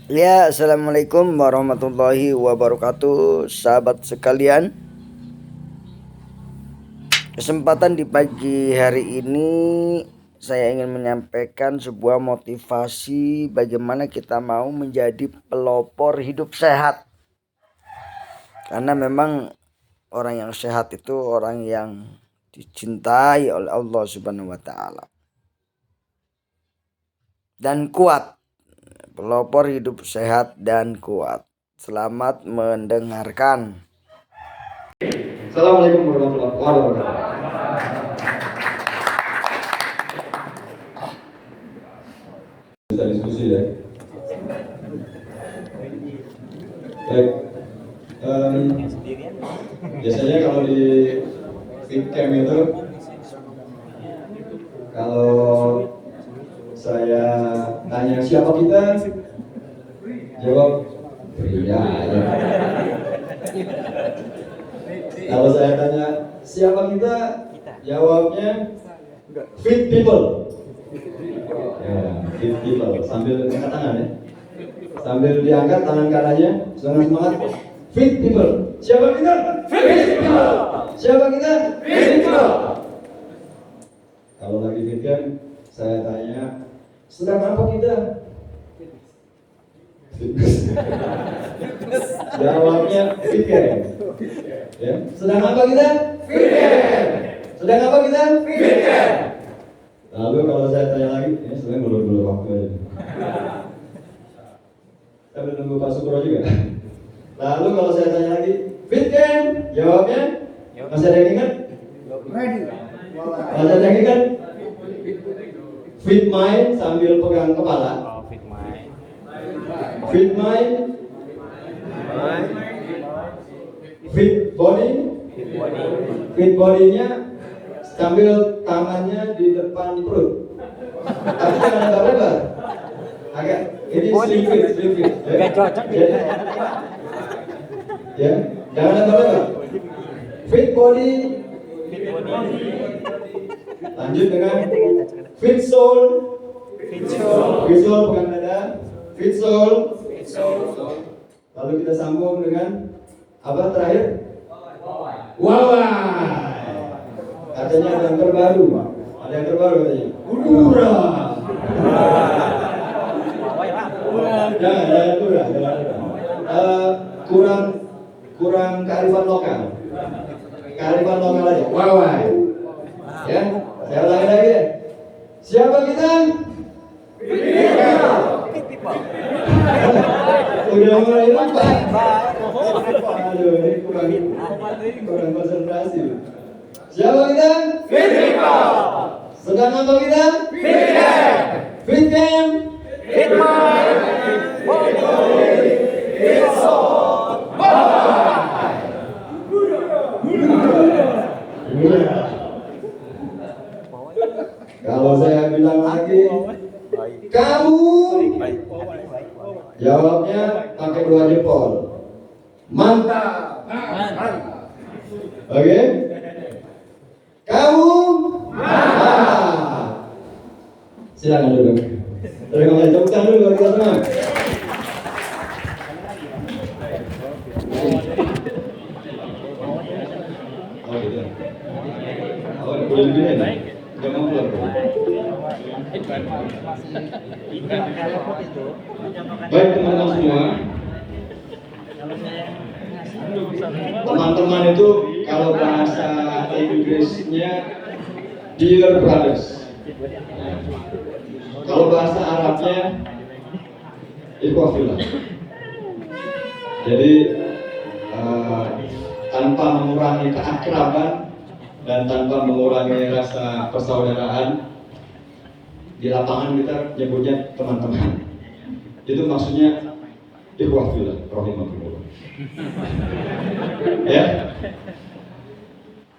Ya, assalamualaikum warahmatullahi wabarakatuh, sahabat sekalian. Kesempatan di pagi hari ini saya ingin menyampaikan sebuah motivasi bagaimana kita mau menjadi pelopor hidup sehat. Karena memang orang yang sehat itu orang yang dicintai oleh Allah Subhanahu wa taala. Dan kuat. Pelopor hidup sehat dan kuat. Selamat mendengarkan. Assalamualaikum warahmatullahi wabarakatuh. Bisa diskusi ya. Baik. Biasanya kalau di fit camp itu, kalau saya tanya siapa kita, jawab iya aja. Kalau saya tanya siapa kita, jawabnya fit people. Ya, fit people. Sambil angkat tangan ya. Sambil diangkat tangan kanannya, dengan semangat. Fit people. Siapa kita? Fit people. Siapa kita? Fit people. Kalau lagi fit camp, saya tanya, sedang apa kita? Fitness. Jawabnya fit camp. Ya. Sedang apa kita? Fit camp. Sedang apa kita? Fit camp. Lalu kalau saya tanya lagi, ini sebenarnya belum waktu aja. Saya menunggu Pak Sukro juga. Lalu kalau saya tanya lagi, fit camp? Jawabnya? Masih ada yang ingat? Masih ada yang ingat? Fit mind sambil pegang kepala. Fit mind. Fit body. Fit body-nya sambil tangannya di depan perut. Tapi jangan lebar-lebar. Agak ini slim fit. Gak cocok Ya, jangan lebar-lebar. Fit body. Lanjut dengan fit soul. Fit soul pegang dada. Fit soul. Lalu kita sambung dengan apa terakhir? Wawai. Katanya ada yang terbaru. Ada yang terbaru katanya. Udura. Jangan udura. Kurang kearifan lokal. Kearifan lokal aja. Wawai. Ya, saya ulangi lagi ya. Siapa kita? Udah mulai lupa. Aduh, ini kurang konsentrasi. Siapa kita? Fit people. Sedang apa kita? Fit camp. Fit camp. Fit mind. Fit soul. Kalau saya bilang lagi, kamu, jawabnya pakai 2 jempol. Mantap. Oke? Kamu, mantap. Silakan duduk. Terima kasih. Tepuk tangan dulu bagi kita semua. Oh gitu. Oh boleh begini nih. Jangan keluar. Baik teman-teman semua. Teman-teman itu kalau bahasa Inggrisnya dear brothers. Kalau bahasa Arabnya ikhwafillah. Jadi tanpa mengurangi keakraban dan tanpa mengurangi rasa persaudaraan, di lapangan kita nyebutnya teman-teman. Itu maksudnya ikhwafillah rahimakumullah. Ya.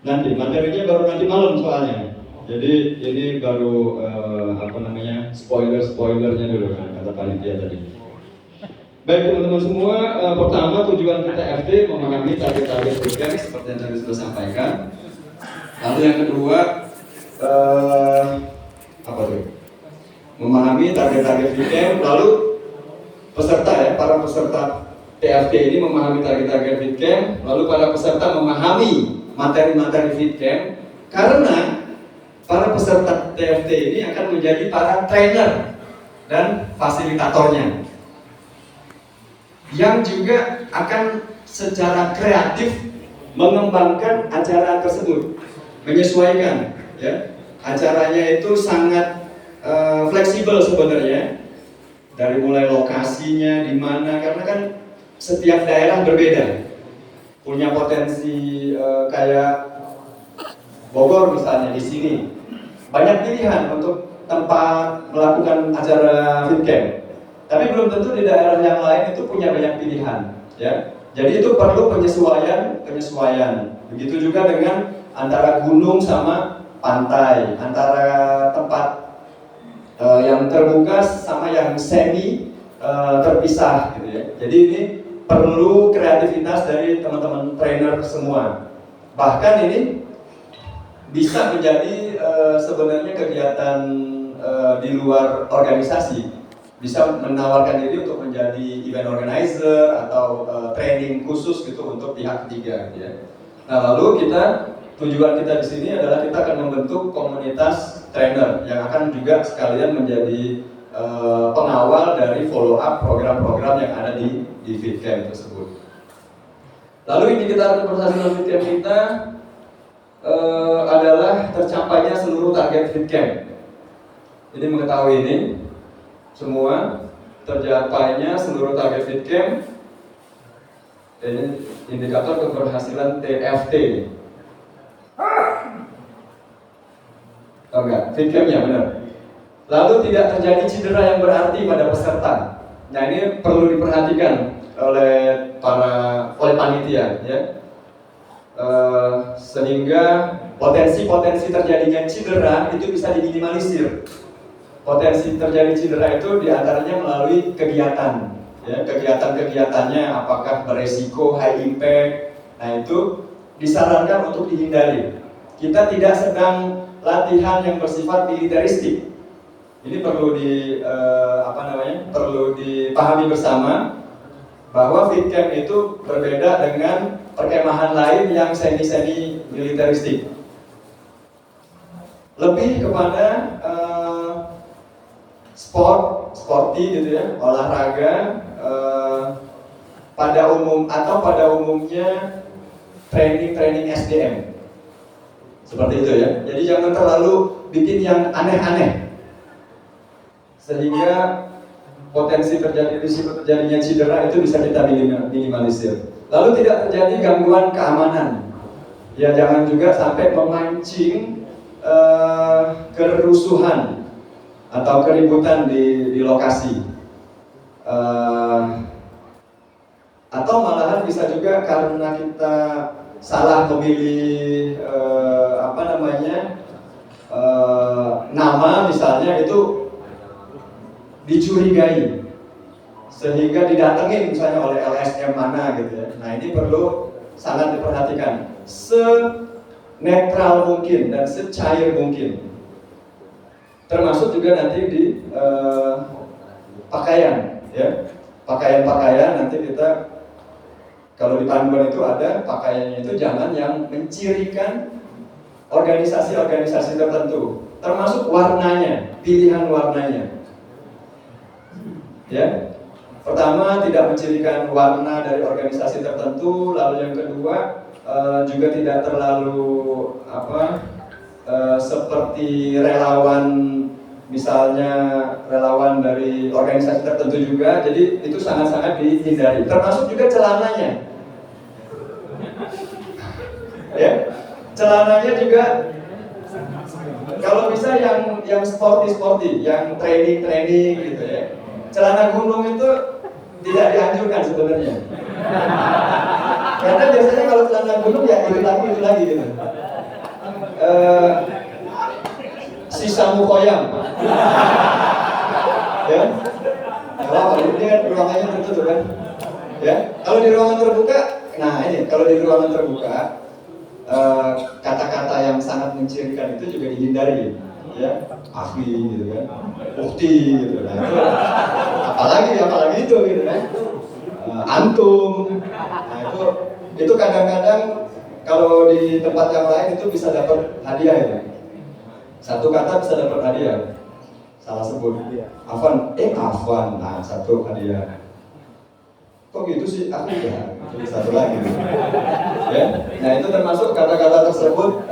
Nanti materinya baru nanti malam soalnya. Jadi ini baru spoilernya dulu kan kata panitia tadi. Baik teman-teman semua, pertama tujuan kita FT memahami target-target program seperti yang tadi sudah sampaikan. Lalu yang kedua apa tuh? Memahami target-target program, lalu peserta ya, para peserta TFT ini memahami target-target FitCamp, lalu para peserta memahami materi-materi FitCamp, karena para peserta TFT ini akan menjadi para trainer dan fasilitatornya yang juga akan secara kreatif mengembangkan acara tersebut, menyesuaikan ya. Acaranya itu sangat fleksibel sebenarnya, dari mulai lokasinya di mana, karena kan setiap daerah berbeda, punya potensi kayak Bogor misalnya, di sini banyak pilihan untuk tempat melakukan acara FitCamp, tapi belum tentu di daerah yang lain itu punya banyak pilihan ya. Jadi itu perlu penyesuaian. Begitu juga dengan antara gunung sama pantai, antara tempat yang terbuka sama yang semi terpisah gitu ya. Jadi ini perlu kreativitas dari teman-teman trainer semua. Bahkan ini bisa menjadi sebenarnya kegiatan di luar organisasi, bisa menawarkan diri untuk menjadi event organizer atau training khusus gitu untuk pihak ketiga gitu ya. Nah, lalu tujuan kita di sini adalah kita akan membentuk komunitas trainer yang akan juga sekalian menjadi pengawal dari follow up program-program yang ada di FitCamp tersebut. Lalu indikator keberhasilan FitCamp kita adalah tercapainya seluruh target FitCamp. Jadi mengetahui ini semua, tercapainya seluruh target FitCamp. Ini indikator keberhasilan TFT. Oh enggak, FitCamp-nya benar. Lalu tidak terjadi cedera yang berarti pada peserta. Nah, ini perlu diperhatikan oleh panitia ya. Sehingga potensi terjadinya cedera itu bisa diminimalisir. Potensi terjadi cedera itu diantaranya melalui kegiatan ya, kegiatan-kegiatannya apakah beresiko high impact. Nah, itu disarankan untuk dihindari. Kita tidak sedang latihan yang bersifat militeristik. Ini perlu perlu dipahami bersama bahwa FitCamp itu berbeda dengan perkemahan lain yang semi militeristik. Lebih kepada sporty gitu ya, olahraga pada umumnya training SDM. Seperti itu ya. Jadi jangan terlalu bikin yang aneh-aneh, sehingga potensi risiko terjadinya cedera itu bisa kita minimalisir. Lalu tidak terjadi gangguan keamanan. Ya, jangan juga sampai memancing kerusuhan atau keributan di lokasi. Atau malahan bisa juga karena kita salah memilih nama misalnya, itu dicurigai sehingga didatengin misalnya oleh LSM mana gitu ya. Nah, ini perlu sangat diperhatikan, senetral mungkin dan secair mungkin. Termasuk juga nanti di pakaian ya. Pakaian nanti kita, kalau di panduan itu ada pakaiannya itu jangan yang mencirikan organisasi-organisasi tertentu, termasuk warnanya, pilihan warnanya. Ya, pertama tidak mencirikan warna dari organisasi tertentu, lalu yang kedua juga tidak terlalu seperti relawan, misalnya relawan dari organisasi tertentu juga. Jadi itu sangat-sangat dihindari, termasuk juga celananya. Ya, celananya juga kalau bisa yang sporty, yang training gitu ya. Celana gunung itu tidak dianjurkan sebenarnya. Karena biasanya kalau celana gunung ya itu lagi gitu. Sisa mukoyam. Ya. Kalau ini kan ruangannya tertutup kan. Ya. Kalau di ruangan terbuka, kalau di ruangan terbuka kata-kata yang sangat mencirikan itu juga dihindari. ya ahli gitu kan, bukti gitu. Nah itu apalagi itu gitu kan, antum. Nah itu kadang-kadang kalau di tempat yang lain itu bisa dapat hadiah ya. Satu kata bisa dapat hadiah. Salah sebut Afwan, Afwan, nah satu hadiah. Kok gitu sih? Aku ya, jadi satu lagi. Ya, nah itu termasuk kata-kata tersebut.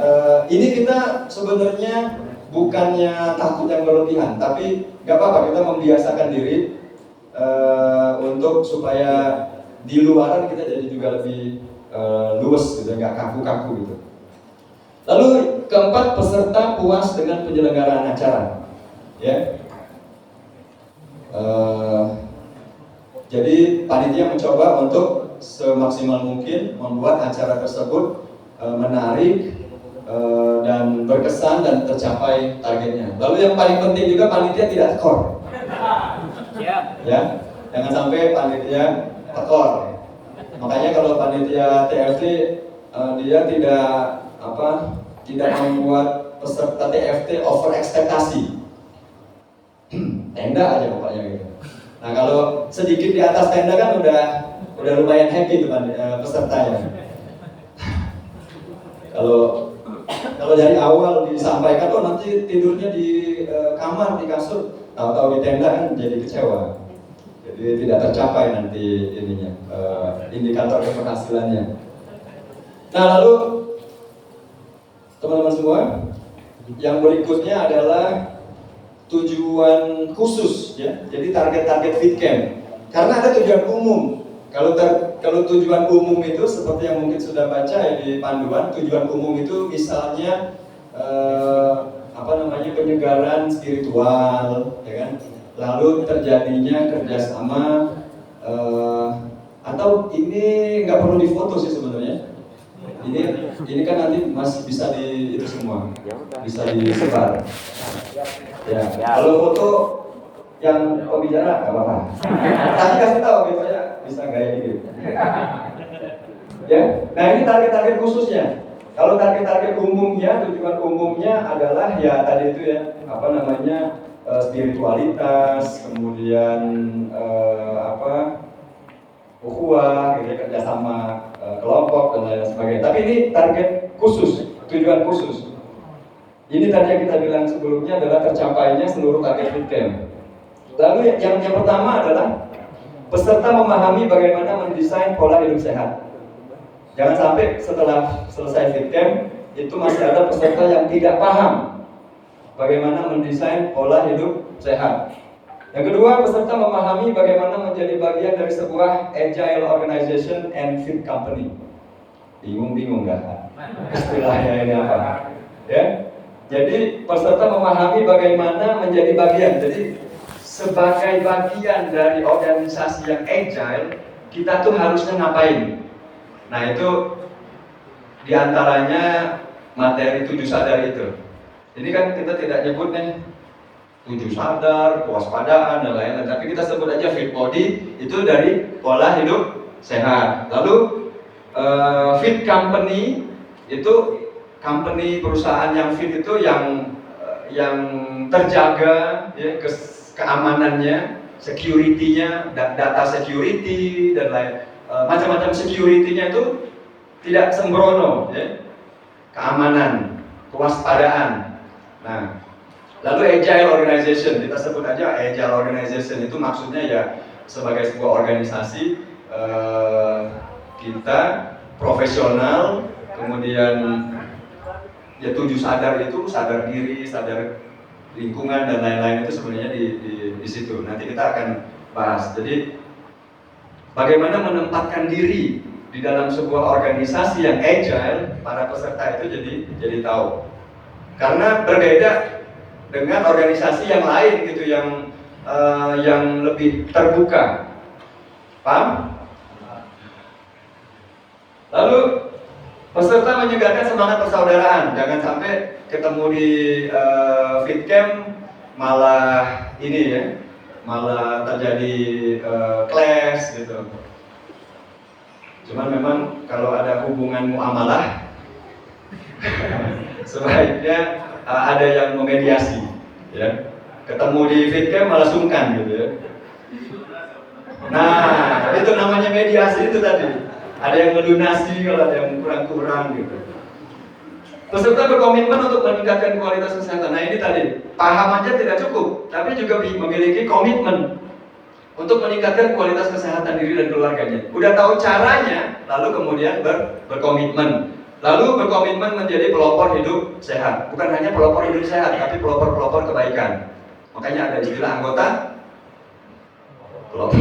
Ini kita sebenarnya bukannya takut yang berlebihan, tapi nggak apa-apa kita membiasakan diri untuk supaya di luaran kita jadi juga lebih luwes gitu, nggak kaku-kaku gitu. Lalu keempat, peserta puas dengan penyelenggaraan acara. Ya, jadi panitia mencoba untuk semaksimal mungkin membuat acara tersebut menarik dan berkesan dan tercapai targetnya. Lalu yang paling penting juga panitia tidak tekor. Ya, jangan sampai panitia tekor. Makanya kalau panitia TFT dia tidak membuat peserta TFT over ekspektasi. Tenda aja pokoknya gitu. Nah kalau sedikit di atas tenda kan udah lumayan happy tuh pesertanya. Kalau dari awal disampaikan nanti tidurnya di kamar, di kasur, tahu-tahu di tenda kan jadi kecewa. Jadi tidak tercapai nanti indikator keberhasilannya. Nah lalu teman-teman semua, yang berikutnya adalah tujuan khusus ya. Jadi target-target FitCamp. Karena ada tujuan umum. Kalau tujuan umum itu seperti yang mungkin sudah baca ya di panduan, tujuan umum itu misalnya penyegaran spiritual, ya kan? Lalu terjadinya kerjasama atau ini nggak perlu difoto sih sebenarnya. Ini kan nanti masih bisa itu semua, bisa disebar. Ya, kalau foto yang pembicara nggak apa-apa. Tapi kasih tahu gitu ya, bisa gaya gitu. Ya, nah ini target-target khususnya. Kalau target-target umumnya, tujuan umumnya adalah ya tadi itu ya, spiritualitas, kemudian ukhuwah, gitu, kerjasama kelompok dan lain sebagainya. Tapi ini target khusus, tujuan khusus. Ini tadi yang kita bilang sebelumnya adalah tercapainya seluruh target FitCamp. Lalu yang pertama adalah peserta memahami bagaimana mendesain pola hidup sehat. Jangan sampai setelah selesai FitCamp itu masih ada peserta yang tidak paham bagaimana mendesain pola hidup sehat. Yang kedua, peserta memahami bagaimana menjadi bagian dari sebuah agile organization and fit company. Bingung nggak? Istilahnya ini apa? Ya. Jadi peserta memahami bagaimana menjadi bagian. Jadi sebagai bagian dari organisasi yang agile, kita tuh harusnya ngapain? Nah itu diantaranya materi 7 sadar itu. Ini kan kita tidak nyebut nih 7 sadar, kewaspadaan dan lain-lain, tapi kita sebut aja fit body itu dari pola hidup sehat. Lalu fit company itu perusahaan yang fit itu yang terjaga ya, keamanannya, security-nya, data security dan lain macam-macam security-nya itu tidak sembrono ya. Keamanan, kewaspadaan. Nah, lalu agile organization, kita sebut aja agile organization itu maksudnya ya sebagai sebuah organisasi kita profesional, kemudian ya 7 sadar itu sadar diri, sadar lingkungan dan lain-lain itu sebenarnya di situ. Nanti kita akan bahas. Jadi bagaimana menempatkan diri di dalam sebuah organisasi yang agile, para peserta itu jadi tahu. Karena berbeda dengan organisasi yang lain gitu yang lebih terbuka. Paham? Lalu peserta menyegarkan semangat persaudaraan. Jangan sampai ketemu di FitCamp malah ini ya, malah terjadi clash gitu. Cuman memang kalau ada hubungan muamalah sebaiknya ada yang memediasi, ya. Ketemu di fit camp malah sungkan gitu ya. Nah, itu namanya mediasi itu tadi. Ada yang melunasi kalau ada yang kurang-kurang gitu. Peserta berkomitmen untuk meningkatkan kualitas kesehatan. Nah ini tadi, paham aja tidak cukup, tapi juga memiliki komitmen untuk meningkatkan kualitas kesehatan diri dan keluarganya. Udah tahu caranya, lalu kemudian berkomitmen. Lalu berkomitmen menjadi pelopor hidup sehat. Bukan hanya pelopor hidup sehat, tapi pelopor-pelopor kebaikan. Makanya ada istilah anggota pelopor.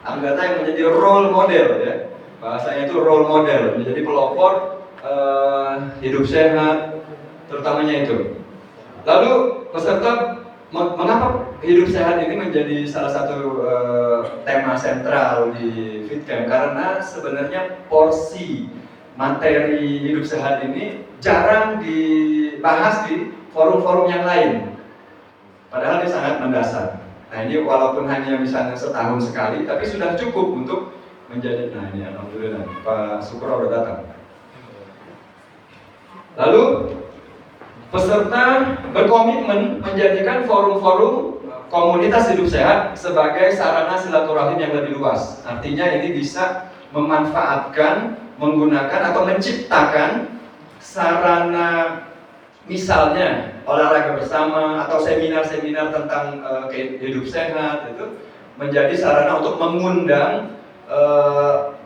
Anggota yang menjadi role model, ya. Bahasanya itu role model, menjadi pelopor hidup sehat, terutamanya itu. Lalu peserta, mengapa hidup sehat ini menjadi salah satu tema sentral di FitCamp? Karena sebenarnya porsi materi hidup sehat ini jarang dibahas di forum-forum yang lain. Padahal ini sangat mendasar. Nah ini walaupun hanya misalnya setahun sekali, tapi sudah cukup untuk menjadi. Nah ini alhamdulillah Pak Sukro udah datang. Lalu peserta berkomitmen menjadikan forum-forum komunitas hidup sehat sebagai sarana silaturahim yang lebih luas. Artinya ini bisa memanfaatkan, menggunakan atau menciptakan sarana, misalnya olahraga bersama atau seminar-seminar tentang hidup sehat, itu menjadi sarana untuk mengundang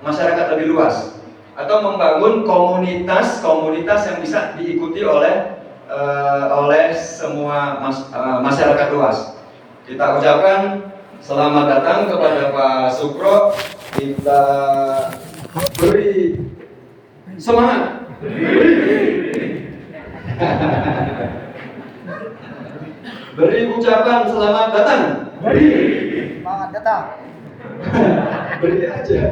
masyarakat lebih luas, atau membangun komunitas yang bisa diikuti oleh semua masyarakat luas. Kita ucapkan selamat datang kepada Pak Sukro. Kita beri semangat. Beri ucapan selamat datang. Selamat datang. Beri aja.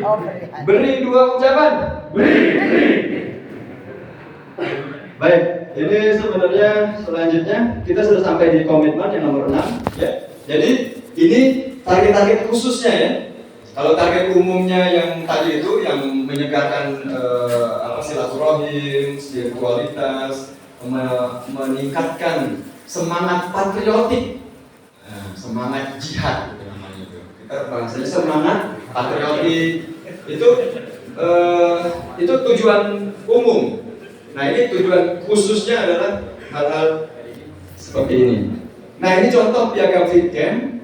Oh, beri aja. Beri dua ucapan. Beri. Baik, ini sebenarnya selanjutnya kita sudah sampai di komitmen yang nomor 6, ya. Jadi ini target-target khususnya, ya. Kalau target umumnya yang tadi itu yang menyegarkan silaturahim, spiritualitas, meningkatkan semangat patriotik, semangat jihad gitu namanya itu. Kita bahasanya semangat patriotik itu tujuan umum. Nah ini tujuan khususnya adalah hal-hal seperti ini. Nah ini contoh piagam FitCamp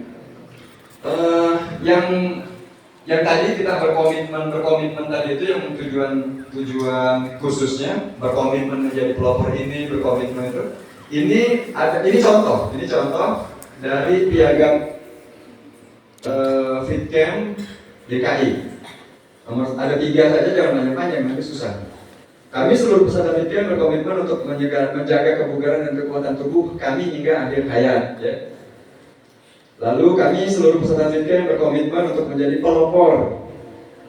yang tadi kita berkomitmen tadi itu yang tujuan khususnya, berkomitmen menjadi pelopor ini, berkomitmen itu. Ini contoh dari piagam FitCamp DKI. Ada 3 saja, jangan banyak-banyak, nanti susah. Kami seluruh peserta FitCamp berkomitmen untuk menjaga kebugaran dan kekuatan tubuh kami hingga akhir hayat, ya. Lalu kami seluruh peserta FitCamp berkomitmen untuk menjadi pelopor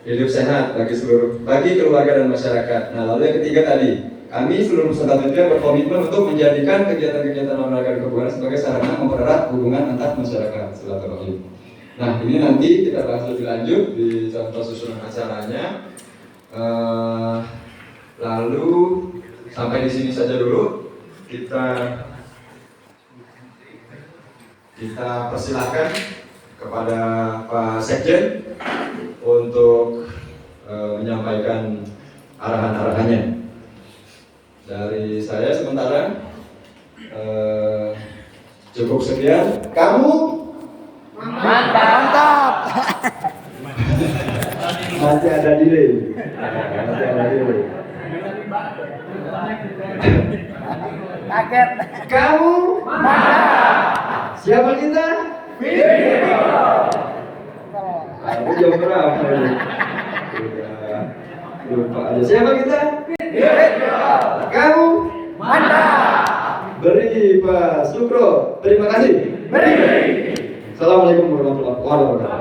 hidup sehat bagi keluarga dan masyarakat. Nah, lalu yang ketiga tadi, kami seluruh peserta FitCamp berkomitmen untuk menjadikan kegiatan-kegiatan olahraga dan kebugaran sebagai sarana mempererat hubungan antar masyarakat silaturahim. Nah, ini nanti kita bahas lebih lanjut di contoh susunan acaranya. Lalu sampai di sini saja dulu. Kita persilahkan kepada Pak Sekjen untuk menyampaikan arahan-arahannya. Dari saya sementara cukup sekian. Kamu Mantap. masih ada delay. Kaget. Kamu siapa kita? Aku jam berapa? Lupa aja. Siapa kita? Kamu? Beri Pak Sukro. Terima kasih. Assalamualaikum warahmatullahi wabarakatuh.